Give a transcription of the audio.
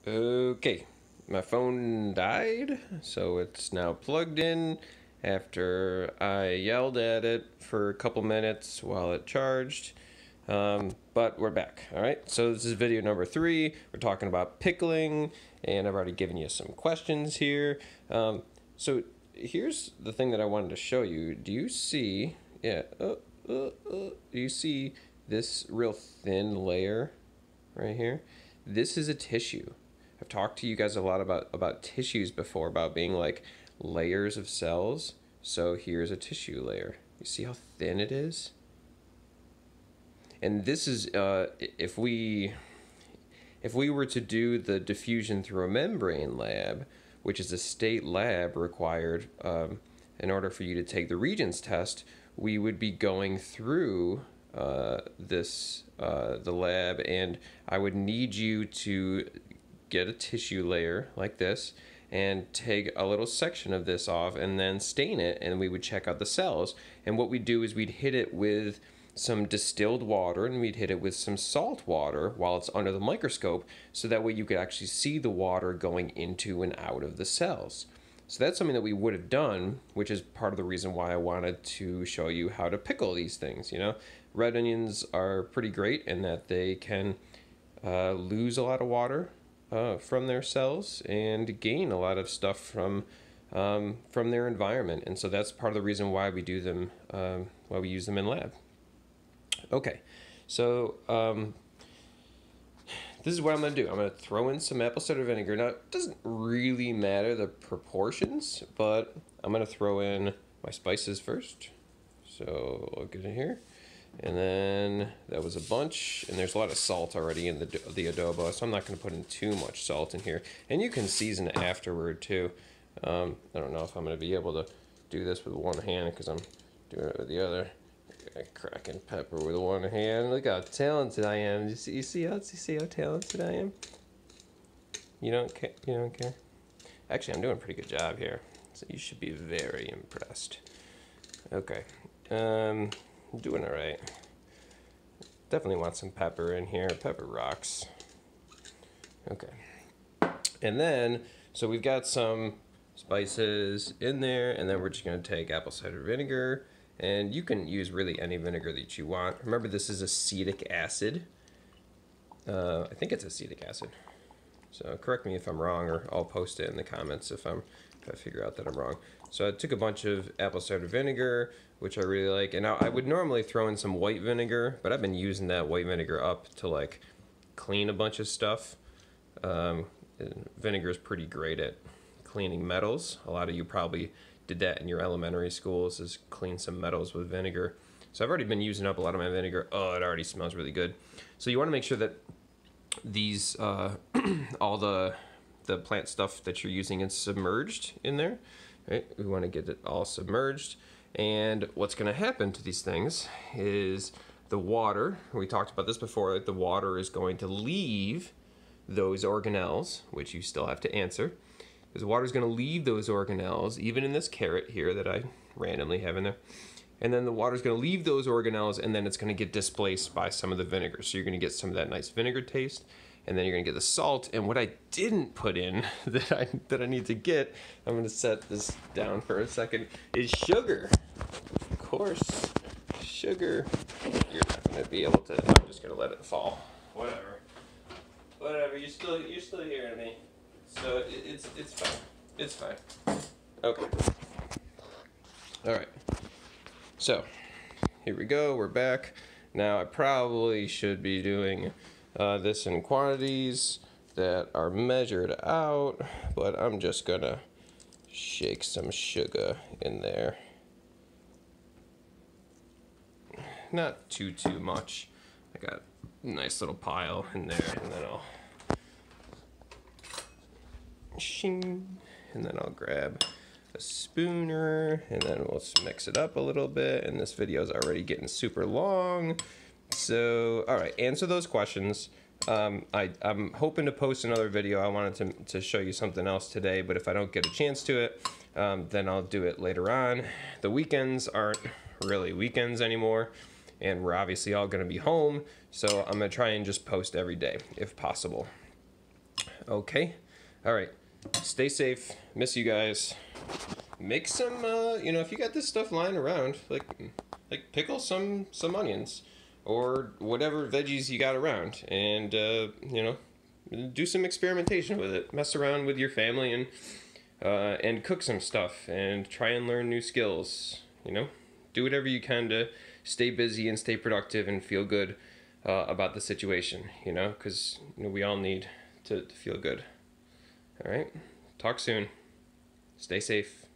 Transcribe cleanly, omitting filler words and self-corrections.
Okay, my phone died, so it's now plugged in after I yelled at it for a couple minutes while it charged. But we're back, alright? So this is video number 3. We're talking about pickling, and I've already given you some questions here. So here's the thing that I wanted to show you. Do you see, do you see this real thin layer right here? This is a tissue. I've talked to you guys a lot about tissues before, about being like layers of cells. So here's a tissue layer. You see how thin it is? And this is, if we were to do the diffusion through a membrane lab, which is a state lab required in order for you to take the Regents test, we would be going through the lab, and I would need you to get a tissue layer like this and take a little section of this off and then stain it, and we would check out the cells. And what we'd do is we'd hit it with some distilled water, and we'd hit it with some salt water while it's under the microscope, so that way you could actually see the water going into and out of the cells. So that's something that we would have done, which is part of the reason why I wanted to show you how to pickle these things. You know, red onions are pretty great in that they can lose a lot of water from their cells and gain a lot of stuff from their environment, and so that's part of the reason why we do them, why we use them in lab. Okay, so this is what I'm going to do. I'm going to throw in some apple cider vinegar. Now, it doesn't really matter the proportions, but I'm going to throw in my spices first. So I'll get in here. And then that was a bunch, and there's a lot of salt already in the adobo, so I'm not going to put in too much salt in here. And you can season it afterward too. I don't know if I'm going to be able to do this with one hand because I'm doing it with the other. Cracking pepper with one hand. Look how talented I am. You see how talented I am? You don't care? You don't care? Actually, I'm doing a pretty good job here, so you should be very impressed. Okay. I'm doing all right. Definitely want some pepper in here. Pepper rocks. Okay. And then, so we've got some spices in there, and then we're just going to take apple cider vinegar. And you can use really any vinegar that you want. Remember, this is acetic acid. I think it's acetic acid. So correct me if I'm wrong, or I'll post it in the comments if I figure out that I'm wrong. So I took a bunch of apple cider vinegar, which I really like. And I would normally throw in some white vinegar, but I've been using that white vinegar up to like clean a bunch of stuff. Vinegar is pretty great at cleaning metals. A lot of you probably did that in your elementary schools, is clean some metals with vinegar. So I've already been using up a lot of my vinegar. Oh, it already smells really good. So you want to make sure that these all the plant stuff that you're using is submerged in there, right? We want to get it all submerged. And what's going to happen to these things is the water, we talked about this before, the water is going to leave those organelles, which you still have to answer. Because water is going to leave those organelles, even in this carrot here that I randomly have in there. And then the water is going to leave those organelles, and then it's going to get displaced by some of the vinegar. So you're going to get some of that nice vinegar taste, and then you're going to get the salt. And what I didn't put in that I need to get, I'm going to set this down for a second, is sugar. Of course, sugar. You're not going to be able to. I'm just going to let it fall. Whatever. You're still hearing me. So it's fine. It's fine. Okay. All right. So here we go. We're back. Now I probably should be doing this in quantities that are measured out, but I'm just gonna shake some sugar in there. Not too much. I got a nice little pile in there, and then I'll shing, and then I'll grab a spooner, and then we'll mix it up a little bit. And this video is already getting super long, so all right. Answer those questions. I'm hoping to post another video. I wanted to show you something else today, but if I don't get a chance to it, then I'll do it later on. The weekends aren't really weekends anymore, and we're obviously all going to be home, so I'm going to try and just post every day if possible. Okay. All right. Stay safe. Miss you guys. Make some, you know, if you got this stuff lying around, like pickle some onions or whatever veggies you got around, and you know, do some experimentation with it. Mess around with your family and cook some stuff and try and learn new skills. You know, do whatever you can to stay busy and stay productive and feel good about the situation. You know, because you know, we all need to feel good. All right. Talk soon. Stay safe.